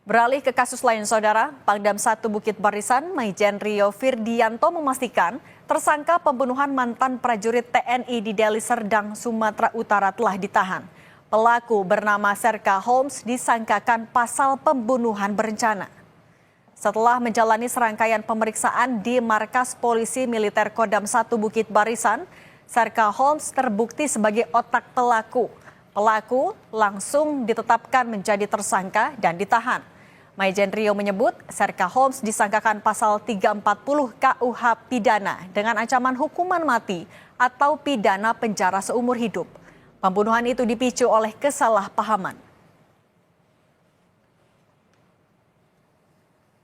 Beralih ke kasus lain, Saudara, Pangdam 1 Bukit Barisan, Maijen Rio Firdianto memastikan tersangka pembunuhan mantan prajurit TNI di Deli Serdang, Sumatera Utara telah ditahan. Pelaku bernama Serka Holmes disangkakan pasal pembunuhan berencana. Setelah menjalani serangkaian pemeriksaan di Markas Polisi Militer Kodam 1 Bukit Barisan, Serka Holmes terbukti sebagai otak pelaku. Pelaku langsung ditetapkan menjadi tersangka dan ditahan. Maijen Rio menyebut Serka Holmes disangkakan pasal 340 KUH pidana dengan ancaman hukuman mati atau pidana penjara seumur hidup. Pembunuhan itu dipicu oleh kesalahpahaman.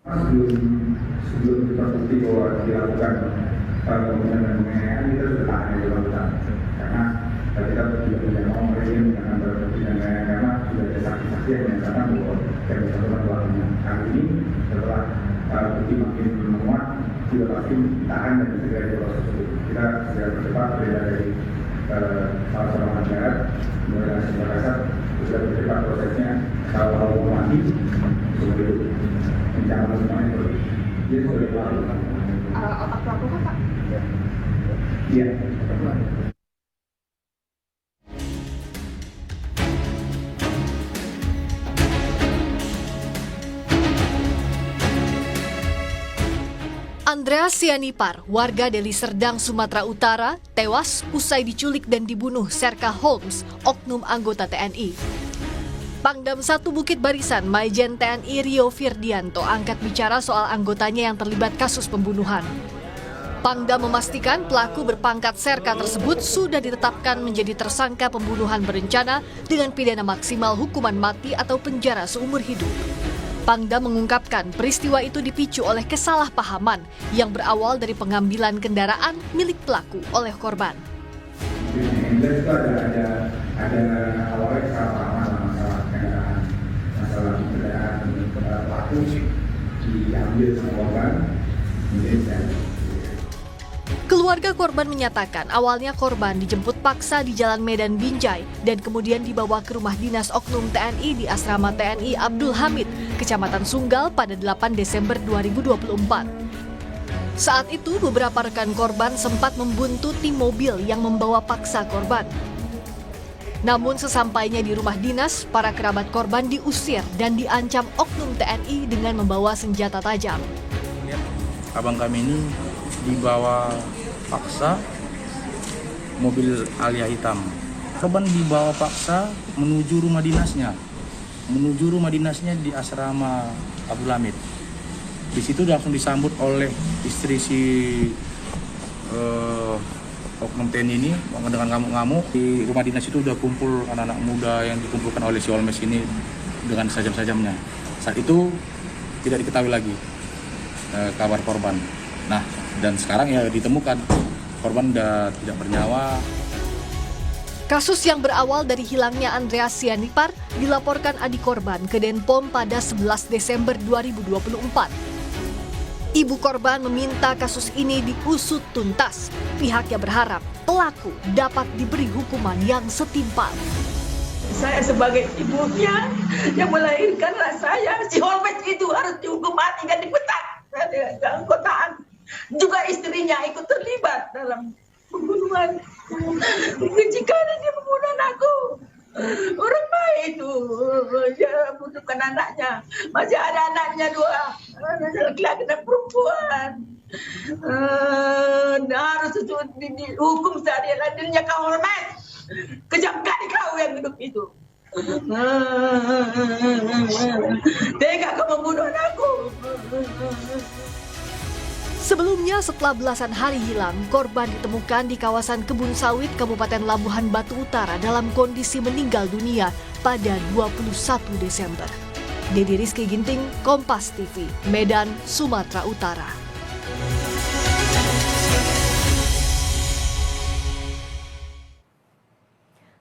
Sebelum terbukti bahwa dilakukan pembunuhan dan penganiayaan, kita sudah tahan di dalam hutan. Karena kita tidak mau mereka dengan terbukti dan penganiayaan karena sudah ada saksi-saksi yang menyatakan bahwa yang bersangkutan pelakunya. Kali ini setelah bukti makin menguat, sudah pasti ditahan dan segera diproses. Kita segera bercepat berbeda dari salah seorang masyarakat, mulai dari sebuah kasar, sudah bercepat prosesnya kalau mati seumur hidup. Mencabut semuanya terus. Dia sebagai pelaku. Otak pelaku kan, Pak? Iya, otak pelaku. Andreas Sianipar, warga Deli Serdang, Sumatera Utara, tewas usai diculik dan dibunuh Serka Holmes, oknum anggota TNI. Pangdam 1 Bukit Barisan, Maijen TNI Rio Firdianto angkat bicara soal anggotanya yang terlibat kasus pembunuhan. Pangdam memastikan pelaku berpangkat Serka tersebut sudah ditetapkan menjadi tersangka pembunuhan berencana dengan pidana maksimal hukuman mati atau penjara seumur hidup. Pangdam mengungkapkan peristiwa itu dipicu oleh kesalahpahaman yang berawal dari pengambilan kendaraan milik pelaku oleh korban. Itu ada awalnya kesalahpahaman masalah kendaraan pelaku diambil sama korban. Keluarga korban menyatakan awalnya korban dijemput paksa di Jalan Medan Binjai dan kemudian dibawa ke rumah dinas oknum TNI di Asrama TNI Abdul Hamid, Kecamatan Sunggal pada 8 Desember 2024. Saat itu beberapa rekan korban sempat membuntuti mobil yang membawa paksa korban. Namun sesampainya di rumah dinas, para kerabat korban diusir dan diancam oknum TNI dengan membawa senjata tajam. Abang kami ini dibawa paksa mobil Alia hitam. Korban dibawa paksa menuju rumah dinasnya di Asrama Abdul Hamid. Di situ langsung disambut oleh istri si oknum TNI ini dengan ngamuk-ngamuk. Di rumah dinas itu udah kumpul anak-anak muda yang dikumpulkan oleh si Olmes ini dengan sajam-sajamnya. Saat itu tidak diketahui lagi kabar korban. Nah, dan sekarang ya ditemukan korban sudah tidak bernyawa. Kasus yang berawal dari hilangnya Andreas Sianipar dilaporkan adik korban ke Denpom pada 11 Desember 2024. Ibu korban meminta kasus ini diusut tuntas. Pihaknya berharap pelaku dapat diberi hukuman yang setimpal. Saya sebagai ibunya yang melahirkanlah saya, si Holmes itu harus dihukum mati dan dipecat dari keanggotaan. Juga istrinya ikut terlibat dalam pembunuhan. Jika dia membunuh aku, orang baik itu, dia butuhkan anaknya. Masih ada anaknya 2, laki-laki dan perempuan. Harus dihukum seadil-adilnya kau Holmes. Kejam kali kau yang hidup itu. Tega kau membunuh aku. Sebelumnya, setelah belasan hari hilang, korban ditemukan di kawasan Kebun Sawit, Kabupaten Labuhan Batu Utara dalam kondisi meninggal dunia pada 21 Desember. Dedi Rizky Ginting, Kompas TV, Medan, Sumatera Utara.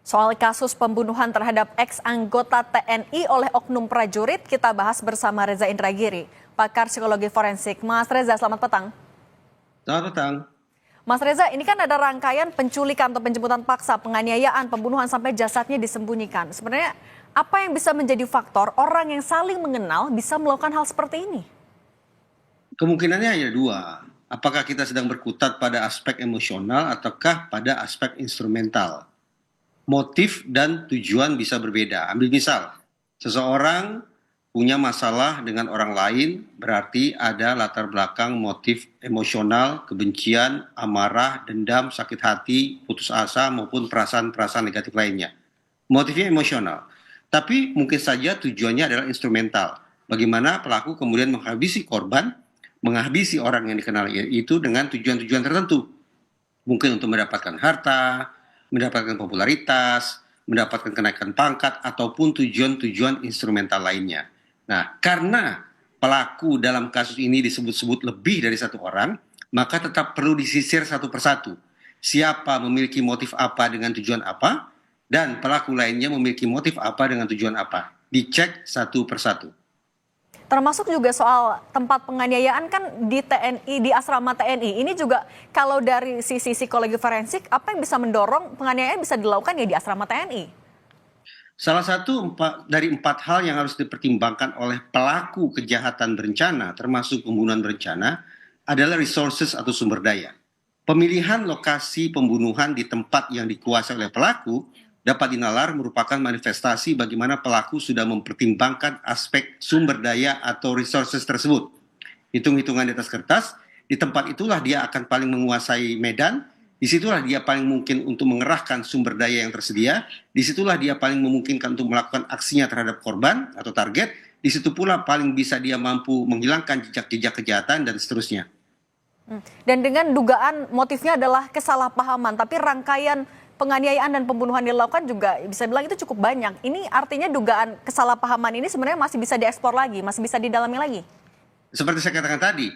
Soal kasus pembunuhan terhadap ex-anggota TNI oleh oknum prajurit, kita bahas bersama Reza Indragiri, pakar psikologi forensik. Mas Reza, selamat petang. Selamat petang. Mas Reza, ini kan ada rangkaian penculikan atau penjemputan paksa, penganiayaan, pembunuhan sampai jasadnya disembunyikan. Sebenarnya Apa yang bisa menjadi faktor orang yang saling mengenal bisa melakukan hal seperti ini? Kemungkinannya hanya dua. Apakah kita sedang berkutat pada aspek emosional ataukah pada aspek instrumental? Motif dan tujuan bisa berbeda. Ambil misal, seseorang punya masalah dengan orang lain, berarti ada latar belakang motif emosional, kebencian, amarah, dendam, sakit hati, putus asa, maupun perasaan-perasaan negatif lainnya. Motifnya emosional. Tapi mungkin saja tujuannya adalah instrumental. Bagaimana pelaku kemudian menghabisi korban, menghabisi orang yang dikenal itu dengan tujuan-tujuan tertentu. Mungkin untuk mendapatkan harta, mendapatkan popularitas, mendapatkan kenaikan pangkat, ataupun tujuan-tujuan instrumental lainnya. Nah, karena pelaku dalam kasus ini disebut-sebut lebih dari satu orang, maka tetap perlu disisir satu persatu. Siapa memiliki motif apa dengan tujuan apa, dan pelaku lainnya memiliki motif apa dengan tujuan apa. Dicek satu persatu. Termasuk juga soal tempat penganiayaan kan di TNI, di asrama TNI. Ini juga kalau dari sisi psikologi forensik, apa yang bisa mendorong penganiayaan bisa dilakukan ya di asrama TNI? Salah satu dari 4 hal yang harus dipertimbangkan oleh pelaku kejahatan berencana, termasuk pembunuhan berencana, adalah resources atau sumber daya. Pemilihan lokasi pembunuhan di tempat yang dikuasai oleh pelaku dapat dinalar merupakan manifestasi bagaimana pelaku sudah mempertimbangkan aspek sumber daya atau resources tersebut. Hitung-hitungan di atas kertas, di tempat itulah dia akan paling menguasai medan, disitulah dia paling mungkin untuk mengerahkan sumber daya yang tersedia, disitulah dia paling memungkinkan untuk melakukan aksinya terhadap korban atau target, disitu pula paling bisa dia mampu menghilangkan jejak-jejak kejahatan dan seterusnya. Dan dengan dugaan motifnya adalah kesalahpahaman, tapi rangkaian penganiayaan dan pembunuhan dilakukan juga bisa bilang itu cukup banyak. Ini artinya dugaan kesalahpahaman ini sebenarnya masih bisa dieksplor lagi, masih bisa didalami lagi. Seperti saya katakan tadi,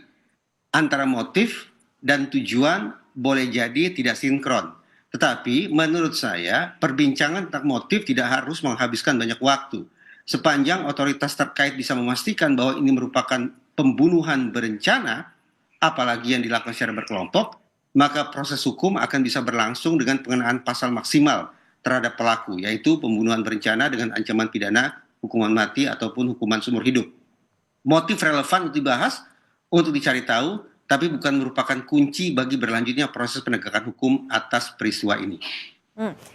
antara motif dan tujuan boleh jadi tidak sinkron. Tetapi menurut saya perbincangan tentang motif tidak harus menghabiskan banyak waktu. Sepanjang otoritas terkait bisa memastikan bahwa ini merupakan pembunuhan berencana, apalagi yang dilakukan secara berkelompok, maka proses hukum akan bisa berlangsung dengan pengenaan pasal maksimal terhadap pelaku, yaitu pembunuhan berencana dengan ancaman pidana, hukuman mati, ataupun hukuman seumur hidup. Motif relevan untuk dibahas, untuk dicari tahu, tapi bukan merupakan kunci bagi berlanjutnya proses penegakan hukum atas peristiwa ini.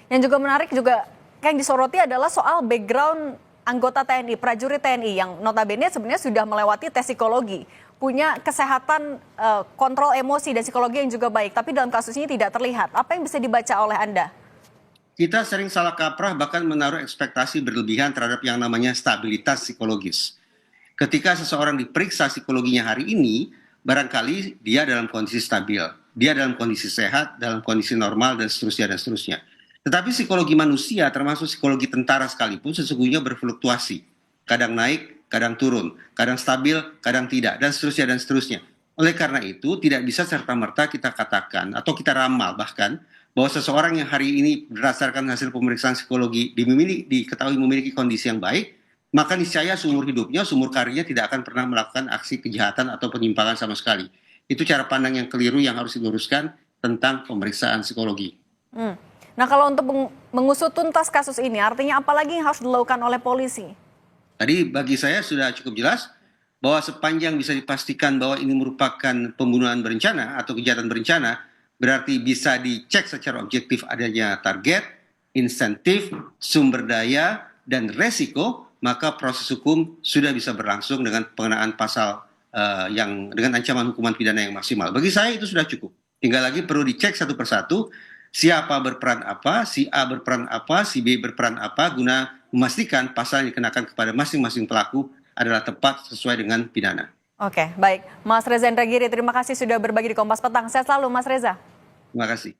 Yang juga menarik juga yang disoroti adalah soal background anggota TNI, prajurit TNI yang notabene sebenarnya sudah melewati tes psikologi, punya kesehatan kontrol emosi dan psikologi yang juga baik, tapi dalam kasus ini tidak terlihat. Apa yang bisa dibaca oleh Anda? Kita sering salah kaprah bahkan menaruh ekspektasi berlebihan terhadap yang namanya stabilitas psikologis. Ketika seseorang diperiksa psikologinya hari ini, barangkali dia dalam kondisi stabil, dia dalam kondisi sehat, dalam kondisi normal, dan seterusnya, dan seterusnya. Tetapi psikologi manusia, termasuk psikologi tentara sekalipun, sesungguhnya berfluktuasi. Kadang naik, kadang turun, kadang stabil, kadang tidak, dan seterusnya, dan seterusnya. Oleh karena itu, tidak bisa serta-merta kita katakan, atau kita ramal bahkan, bahwa seseorang yang hari ini berdasarkan hasil pemeriksaan psikologi diketahui memiliki kondisi yang baik, maka niscaya seumur hidupnya, seumur karirnya tidak akan pernah melakukan aksi kejahatan atau penyimpangan sama sekali. Itu cara pandang yang keliru yang harus diluruskan tentang pemeriksaan psikologi. Nah, kalau untuk mengusut tuntas kasus ini, artinya apa lagi yang harus dilakukan oleh polisi? Tadi bagi saya sudah cukup jelas bahwa sepanjang bisa dipastikan bahwa ini merupakan pembunuhan berencana atau kejahatan berencana, berarti bisa dicek secara objektif adanya target, insentif, sumber daya, dan resiko, maka proses hukum sudah bisa berlangsung dengan pengenaan pasal yang dengan ancaman hukuman pidana yang maksimal. Bagi saya itu sudah cukup. Tinggal lagi perlu dicek satu persatu, siapa berperan apa, si A berperan apa, si B berperan apa, guna memastikan pasal yang dikenakan kepada masing-masing pelaku adalah tepat sesuai dengan pidana. Oke, baik. Mas Reza Indragiri, terima kasih sudah berbagi di Kompas Petang. Sehat selalu, Mas Reza. Terima kasih.